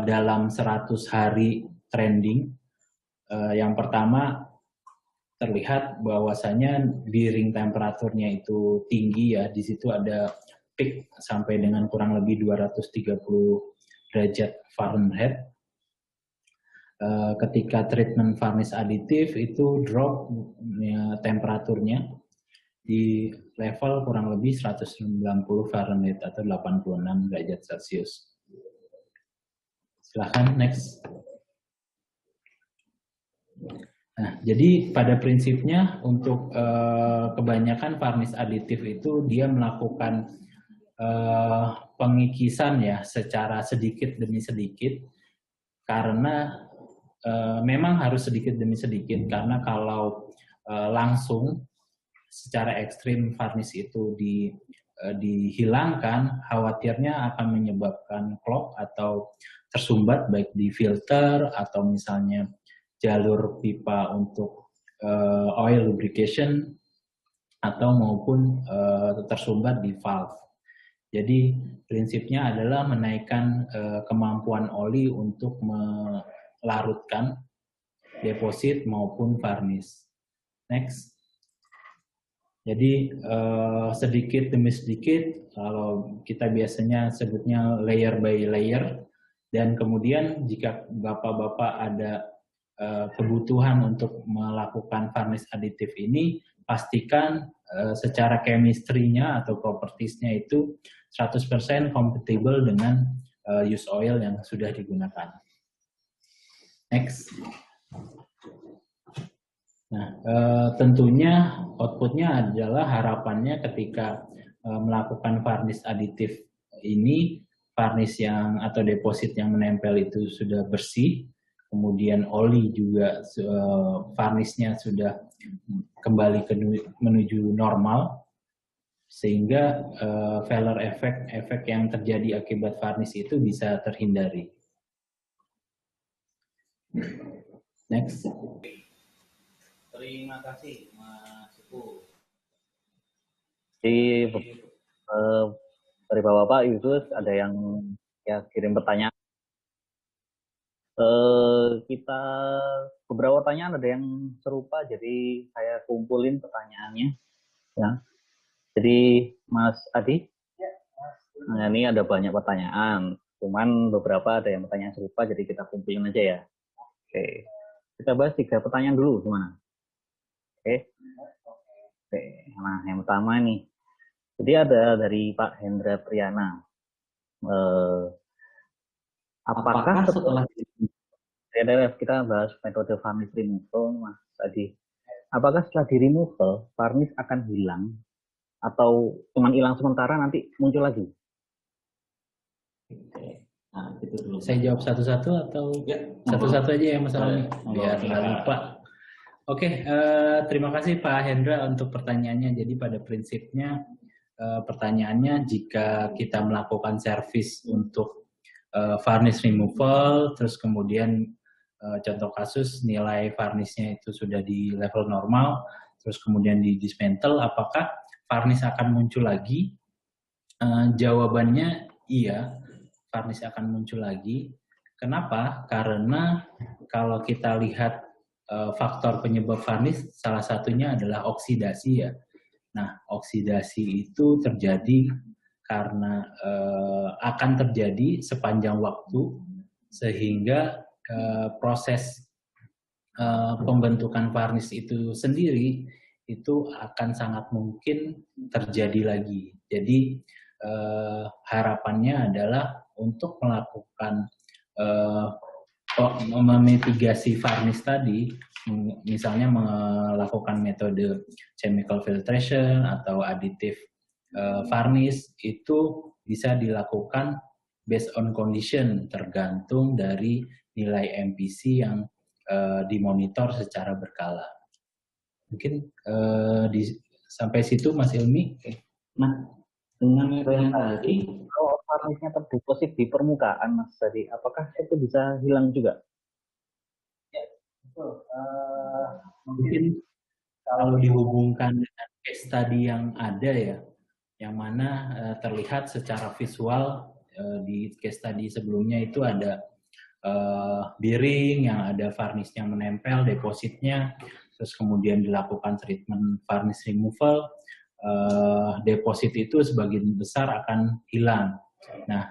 dalam 100 hari trending, yang pertama terlihat bahwasanya bearing temperaturnya itu tinggi ya, di situ ada peak sampai dengan kurang lebih 230 derajat Fahrenheit. Ketika treatment varnish aditif itu drop temperaturnya di level kurang lebih 190 Fahrenheit atau 86 derajat Celcius. Silahkan next. Nah, jadi pada prinsipnya untuk kebanyakan varnish aditif itu dia melakukan pengikisan ya secara sedikit demi sedikit, karena memang harus sedikit demi sedikit, karena kalau langsung secara ekstrim varnish itu dihilangkan, khawatirnya akan menyebabkan clog atau tersumbat baik di filter atau misalnya jalur pipa untuk oil lubrication, atau maupun tersumbat di valve. Jadi prinsipnya adalah menaikkan kemampuan oli untuk melarutkan deposit maupun varnish. Next. Jadi sedikit demi sedikit, kalau kita biasanya sebutnya layer by layer, dan kemudian jika Bapak-Bapak ada kebutuhan untuk melakukan varnish aditif ini, pastikan secara chemistry-nya atau properties-nya itu 100% compatible dengan use oil yang sudah digunakan. Next. Nah, tentunya output-nya adalah harapannya ketika melakukan varnish aditif ini, varnish yang atau deposit yang menempel itu sudah bersih, kemudian oli juga varnishnya sudah kembali menuju normal, sehingga failure efek yang terjadi akibat varnish itu bisa terhindari. Next. Terima kasih, Mas Ibu. Dari Bapak itu ada yang ya kirim pertanyaan. Kita beberapa pertanyaan ada yang serupa, jadi saya kumpulin pertanyaannya. Ya. Jadi Mas Adi, nah ini ada banyak pertanyaan, cuman beberapa ada yang pertanyaan serupa, jadi kita kumpulin aja ya. Oke, kita bahas 3 pertanyaan dulu, gimana? Oke. Nah yang pertama nih, jadi ada dari Pak Hendra Priyana. Apakah setelah kita bahas metode varnish removal, Mas Adi, apakah setelah di removal varnish akan hilang atau cuma hilang sementara nanti muncul lagi? Nah, itu dulu. Saya jawab satu-satu atau satu-satu aja ya Mas Almi, biar nggak lupa. Oke, terima kasih Pak Hendra untuk pertanyaannya. Jadi pada prinsipnya pertanyaannya, jika kita melakukan servis untuk varnish removal, terus kemudian contoh kasus nilai varnishnya itu sudah di level normal, terus kemudian di dismantle, apakah varnish akan muncul lagi? Jawabannya iya, varnish akan muncul lagi. Kenapa? Karena kalau kita lihat faktor penyebab varnish, salah satunya adalah oksidasi ya. Nah, oksidasi itu terjadi karena akan terjadi sepanjang waktu, sehingga proses pembentukan varnish itu sendiri itu akan sangat mungkin terjadi lagi. Jadi harapannya adalah untuk melakukan memitigasi varnish tadi, misalnya melakukan metode chemical filtration atau additive varnish, itu bisa dilakukan based on condition, tergantung dari nilai MPC yang dimonitor secara berkala. Mungkin sampai situ Mas Ilmi. Nah, dengan yang tadi, kalau varnishnya terdeposit di permukaan, Mas tadi, apakah itu bisa hilang juga? Ya, betul. Mungkin kalau dihubungkan dengan case study yang ada ya, yang mana terlihat secara visual di case study sebelumnya itu ada bearing yang ada varnishnya menempel, depositnya, terus kemudian dilakukan treatment varnish removal, deposit itu sebagian besar akan hilang. Nah,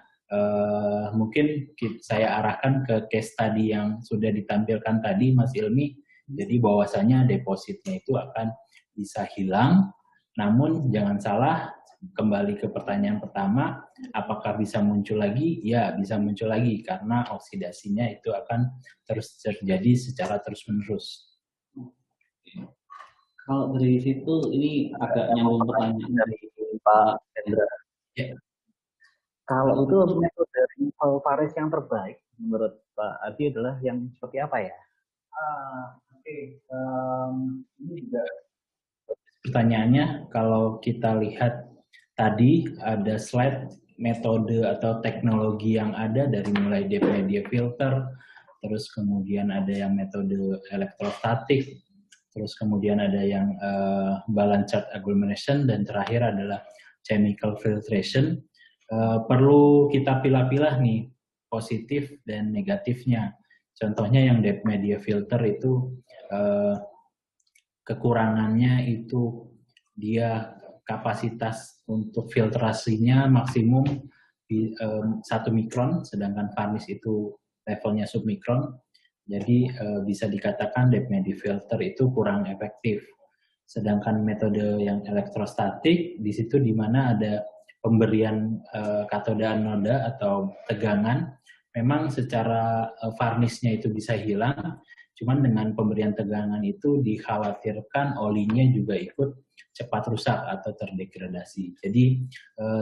mungkin saya arahkan ke case study yang sudah ditampilkan tadi, Mas Ilmi. Jadi bahwasanya depositnya itu akan bisa hilang, namun jangan salah, kembali ke pertanyaan pertama, apakah bisa muncul lagi? Ya, bisa muncul lagi karena oksidasinya itu akan terus terjadi secara terus-menerus. Kalau dari situ ini agak nyambung pertanyaan dari Pak Hendra. Ya. Kalau itu metode removal varnish yang terbaik menurut Pak Adi adalah yang seperti apa ya? Ini juga pertanyaannya, kalau kita lihat tadi ada slide metode atau teknologi yang ada dari mulai deep media filter, terus kemudian ada yang metode elektrostatik, terus kemudian ada yang balance charge agglomeration, dan terakhir adalah chemical filtration. Perlu kita pilah-pilah nih positif dan negatifnya. Contohnya yang depth media filter itu kekurangannya itu dia kapasitas untuk filtrasinya maksimum 1 mikron, sedangkan varnish itu levelnya submikron. Jadi bisa dikatakan depth media filter itu kurang efektif. Sedangkan metode yang elektrostatik, di situ di mana ada pemberian katoda anoda atau tegangan, memang secara varnishnya itu bisa hilang, cuman dengan pemberian tegangan itu dikhawatirkan olinya juga ikut cepat rusak atau terdegradasi. Jadi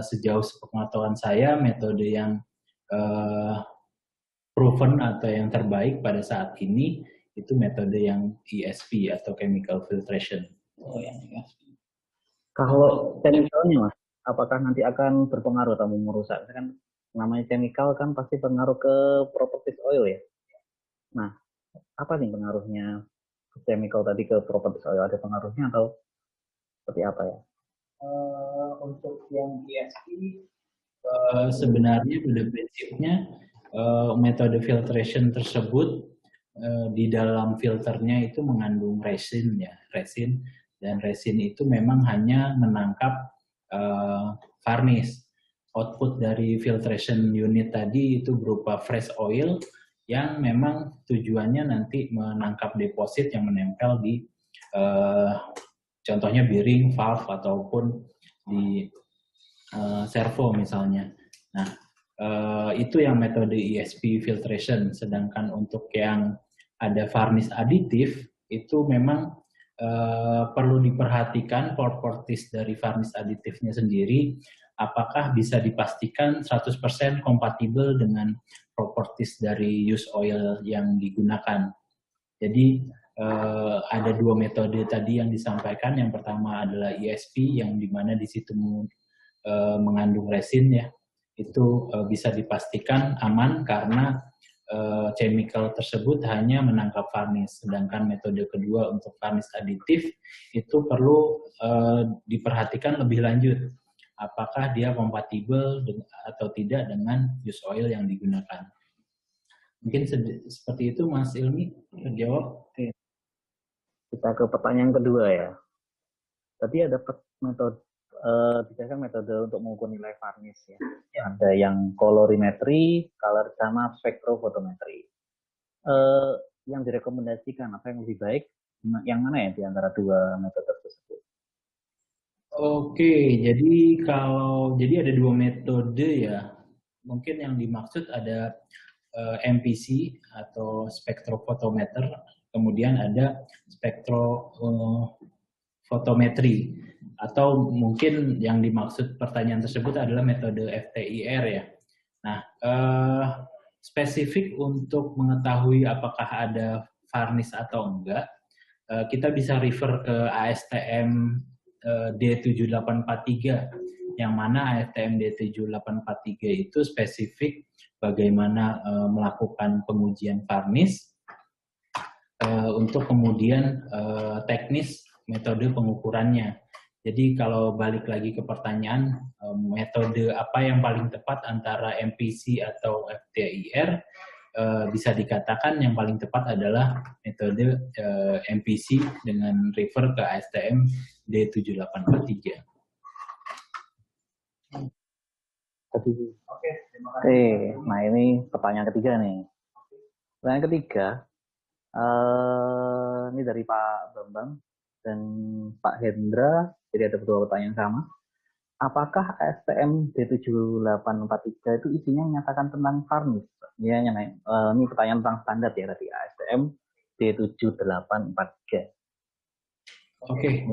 sejauh sepengetahuan saya, metode yang proven atau yang terbaik pada saat ini itu metode yang ESP atau chemical filtration. Oh, yang ESP. Kalau chemicalnya, Mas, apakah nanti akan berpengaruh atau merusak? Kan namanya chemical kan pasti pengaruh ke properties oil ya. Nah, apa nih pengaruhnya chemical tadi ke properties oil? Ada pengaruhnya atau seperti apa ya? Untuk yang ESP sebenarnya pada prinsipnya metode filtration tersebut di dalam filternya itu mengandung resin ya, resin, dan resin itu memang hanya menangkap varnish. Output dari filtration unit tadi itu berupa fresh oil yang memang tujuannya nanti menangkap deposit yang menempel di contohnya bearing, valve, ataupun di servo misalnya. Nah, itu yang metode ESP filtration. Sedangkan untuk yang ada varnish aditif, itu memang perlu diperhatikan properties dari varnish aditifnya sendiri, apakah bisa dipastikan 100% kompatibel dengan properties dari used oil yang digunakan. Jadi ada dua metode tadi yang disampaikan. Yang pertama adalah ESP, yang dimana di situ mengandung resin ya, itu bisa dipastikan aman karena chemical tersebut hanya menangkap varnish. Sedangkan metode kedua untuk varnish aditif itu perlu diperhatikan lebih lanjut, apakah dia kompatibel atau tidak dengan used oil yang digunakan. Mungkin seperti itu Mas Ilmi terjawab. Kita ke pertanyaan kedua ya. Tadi ada metode dikasih metode untuk mengukur nilai varnish ya. Ada yang colorimetry, color sama spektrofotometri. Yang direkomendasikan apa yang lebih baik, yang mana ya di antara dua metode tersebut? Oke, jadi ada dua metode ya. Mungkin yang dimaksud ada MPC atau spektrofotometer, kemudian ada spektrofotometri, atau mungkin yang dimaksud pertanyaan tersebut adalah metode FTIR ya. Nah, spesifik untuk mengetahui apakah ada varnish atau enggak, kita bisa refer ke ASTM D7843, yang mana ASTM D7843 itu spesifik bagaimana melakukan pengujian varnish untuk kemudian teknis metode pengukurannya. Jadi kalau balik lagi ke pertanyaan, metode apa yang paling tepat antara MPC atau FTIR, bisa dikatakan yang paling tepat adalah metode MPC dengan refer ke ASTM D7843. Oke, terima kasih. Nah ini pertanyaan ketiga nih. Pertanyaan ketiga, ini dari Pak Bambang dan Pak Hendra, jadi ada dua pertanyaan sama. Apakah ASTM D7843 itu isinya menyatakan tentang varnish? Ya, ini pertanyaan tentang standar ya tadi, ASTM D7843. Oke,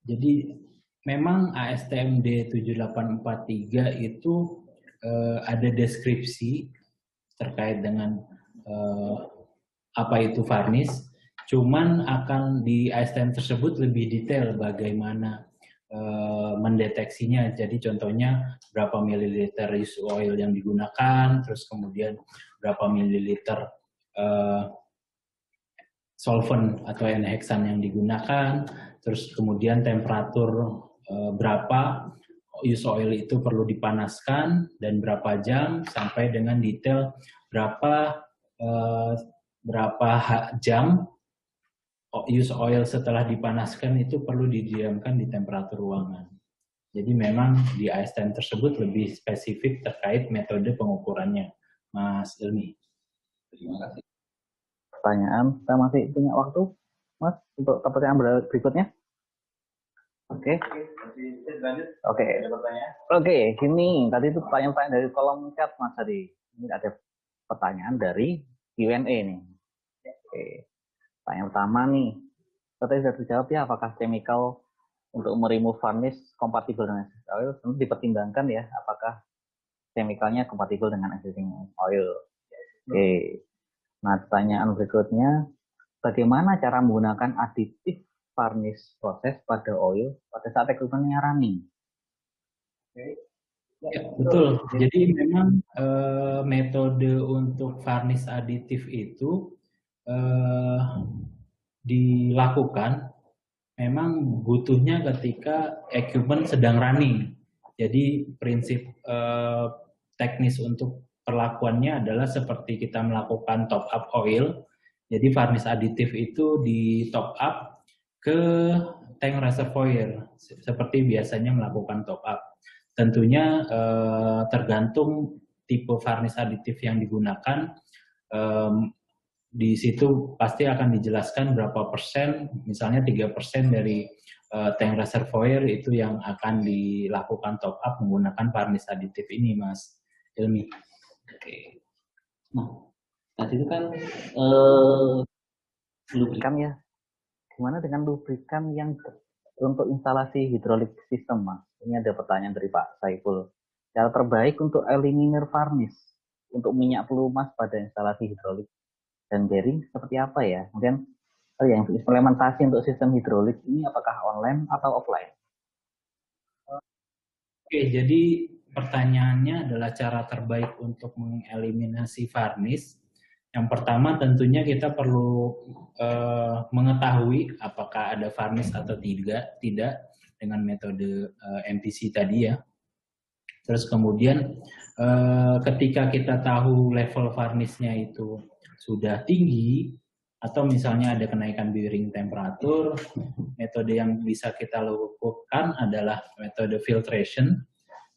jadi memang ASTM D7843 itu ada deskripsi terkait dengan apa itu varnish, cuman akan di ASTM tersebut lebih detail bagaimana mendeteksinya. Jadi contohnya berapa mililiter used oil yang digunakan, terus kemudian berapa mililiter solvent atau N-heksan yang digunakan, terus kemudian temperatur berapa use oil itu perlu dipanaskan dan berapa jam, sampai dengan detail berapa jam use oil setelah dipanaskan itu perlu didiamkan di temperatur ruangan. Jadi memang di AS10 tersebut lebih spesifik terkait metode pengukurannya, Mas Ilmi. Terima kasih. Pertanyaan, kita masih punya waktu, Mas, untuk pertanyaan berikutnya? Oke. Oke, ini tadi itu pertanyaan dari kolom chat, Mas tadi. Ini ada pertanyaan dari Q&A nih. Oke. Pertanyaan pertama nih, tadi sudah terjawab ya, apakah chemical untuk meremove varnish kompatibel dengan existing oil? Tentu dipertimbangkan ya, apakah chemicalnya kompatibel dengan existing oil. Oke. Nah, pertanyaan berikutnya, bagaimana cara menggunakan aditif varnish proses pada oil pada saat equipmentnya running? Ya, betul. Jadi memang metode untuk varnish aditif itu dilakukan memang butuhnya ketika equipment sedang running. Jadi prinsip teknis untuk perlakuannya adalah seperti kita melakukan top up oil. Jadi varnish aditif itu di top up ke tank reservoir seperti biasanya melakukan top up. Tentunya tergantung tipe varnish aditif yang digunakan. Di situ pasti akan dijelaskan berapa persen, misalnya 3% dari tank reservoir itu yang akan dilakukan top up menggunakan varnish aditif ini, Mas Ilmi. Oke. Nah, tadi itu kan lubrikan ya. Gimana dengan lubrikan yang untuk instalasi hidrolik sistem, Mas? Ini ada pertanyaan dari Pak Saiful. Cara terbaik untuk eliminir varnish untuk minyak pelumas pada instalasi hidrolik dan bearing seperti apa ya? Kemudian yang implementasi untuk sistem hidrolik ini apakah online atau offline? Oke, jadi pertanyaannya adalah cara terbaik untuk mengeliminasi varnish. Yang pertama tentunya kita perlu mengetahui apakah ada varnish atau tidak dengan metode MPC tadi ya. Terus kemudian ketika kita tahu level varnishnya itu sudah tinggi atau misalnya ada kenaikan bearing temperatur, metode yang bisa kita lakukan adalah metode filtration.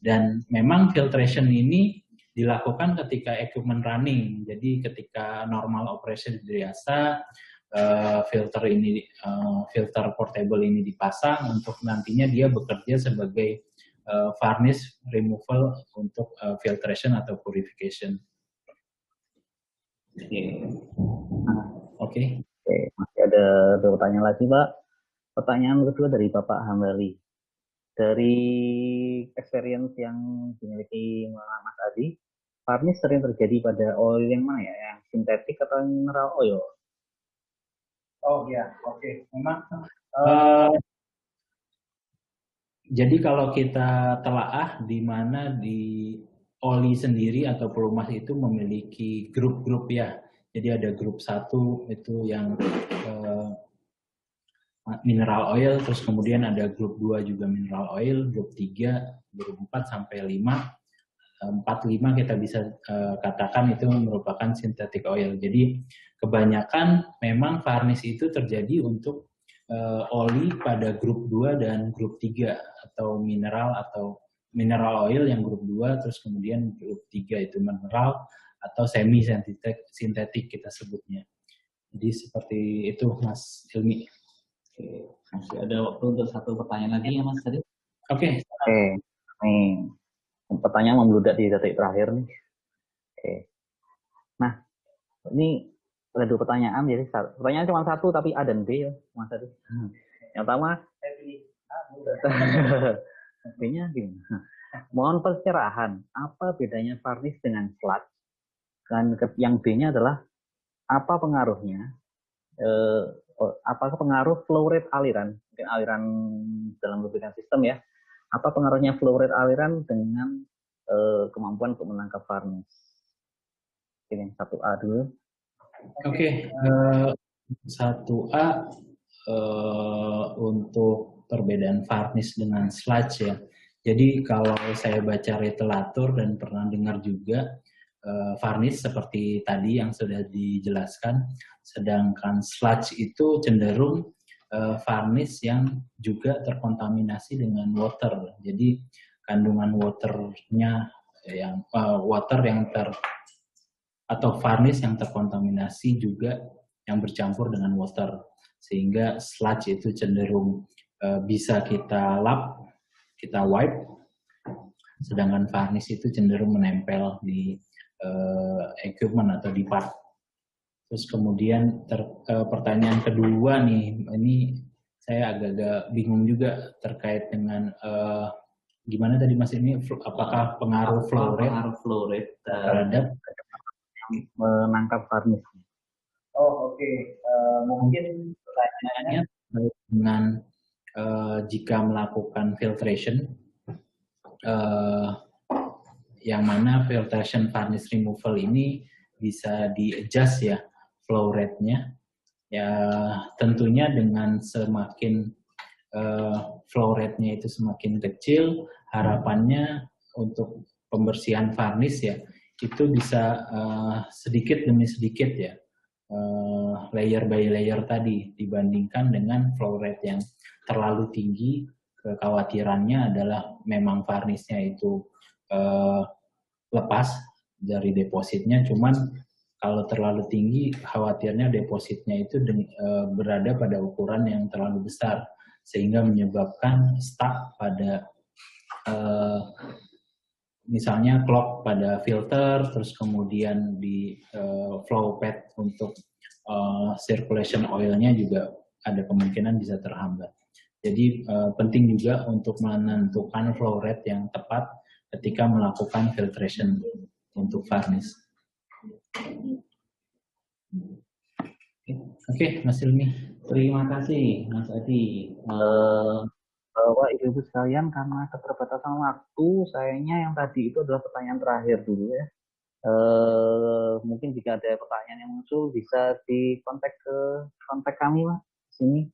Dan memang filtration ini dilakukan ketika equipment running. Jadi ketika normal operation biasa, filter portable ini dipasang untuk nantinya dia bekerja sebagai varnish removal untuk filtration atau purification. Oke. Masih ada dua pertanyaan lagi, Pak. Pertanyaan kedua dari Bapak Hambali. Dari experience yang dimiliki Mas Adi, varnish sering terjadi pada oil yang mana ya? Yang sintetik atau mineral oil? Oh ya, oke. Memang jadi kalau kita telaah di mana di oli sendiri atau pelumas itu memiliki grup-grup ya. Jadi ada grup 1 itu yang mineral oil, terus kemudian ada grup 2 juga mineral oil, grup 3, grup 4 sampai 5. 4-5 kita bisa katakan itu merupakan synthetic oil. Jadi kebanyakan memang varnish itu terjadi untuk oli pada grup 2 dan grup 3 atau mineral oil yang grup 2, terus kemudian grup 3 itu mineral atau semi sintetik kita sebutnya. Jadi seperti itu, Mas Ilmi. Oke, masih ada waktu untuk satu pertanyaan lagi ya, Mas tadi. Oke. Nih, pertanyaan membludak di detik terakhir nih. Oke. Nah, ini ada dua pertanyaan, jadi pertanyaan cuma satu tapi A dan B ya, Mas tadi. Yang pertama, B-nya gimana? Mohon pencerahan, apa bedanya varnish dengan sludge? Dan yang B-nya adalah apa pengaruhnya? Apakah pengaruh flow rate aliran, mungkin aliran dalam lubrikan sistem ya? Apa pengaruhnya flow rate aliran dengan kemampuan untuk menangkap varnish? Ini 1A dulu. Oke. 1A untuk perbedaan varnish dengan sludge ya. Jadi kalau saya baca literatur dan pernah dengar juga varnish seperti tadi yang sudah dijelaskan, sedangkan sludge itu cenderung varnish yang juga terkontaminasi dengan water. Jadi kandungan waternya yang atau varnish yang terkontaminasi juga yang bercampur dengan water, sehingga sludge itu cenderung bisa kita lap, kita wipe, sedangkan varnish itu cenderung menempel di equipment atau di part. Terus kemudian pertanyaan kedua nih, ini saya agak-agak bingung juga terkait dengan gimana tadi Mas ini, apakah pengaruh flow rate terhadap menangkap varnish. Oh oke. Mungkin pertanyaannya dengan jika melakukan filtration, yang mana filtration varnish removal ini bisa di-adjust ya flow rate-nya. Ya tentunya dengan semakin flow rate-nya itu semakin kecil, harapannya untuk pembersihan varnish ya itu bisa sedikit demi sedikit ya, layer by layer tadi, dibandingkan dengan flow rate yang terlalu tinggi. Kekhawatirannya adalah memang varnishnya itu lepas dari depositnya, cuman kalau terlalu tinggi khawatirnya depositnya itu berada pada ukuran yang terlalu besar sehingga menyebabkan stuck pada misalnya clog pada filter, terus kemudian di flow pad untuk circulation oil-nya juga ada kemungkinan bisa terhambat. Jadi penting juga untuk menentukan flow rate yang tepat ketika melakukan filtration untuk varnish. Oke, Mas Ilmi. Terima kasih, Mas Adi. Bapak Ibu sekalian, karena keterbatasan waktu, sayangnya yang tadi itu adalah pertanyaan terakhir dulu ya. Mungkin jika ada pertanyaan yang muncul bisa dikontak ke kontak kami Mas sini.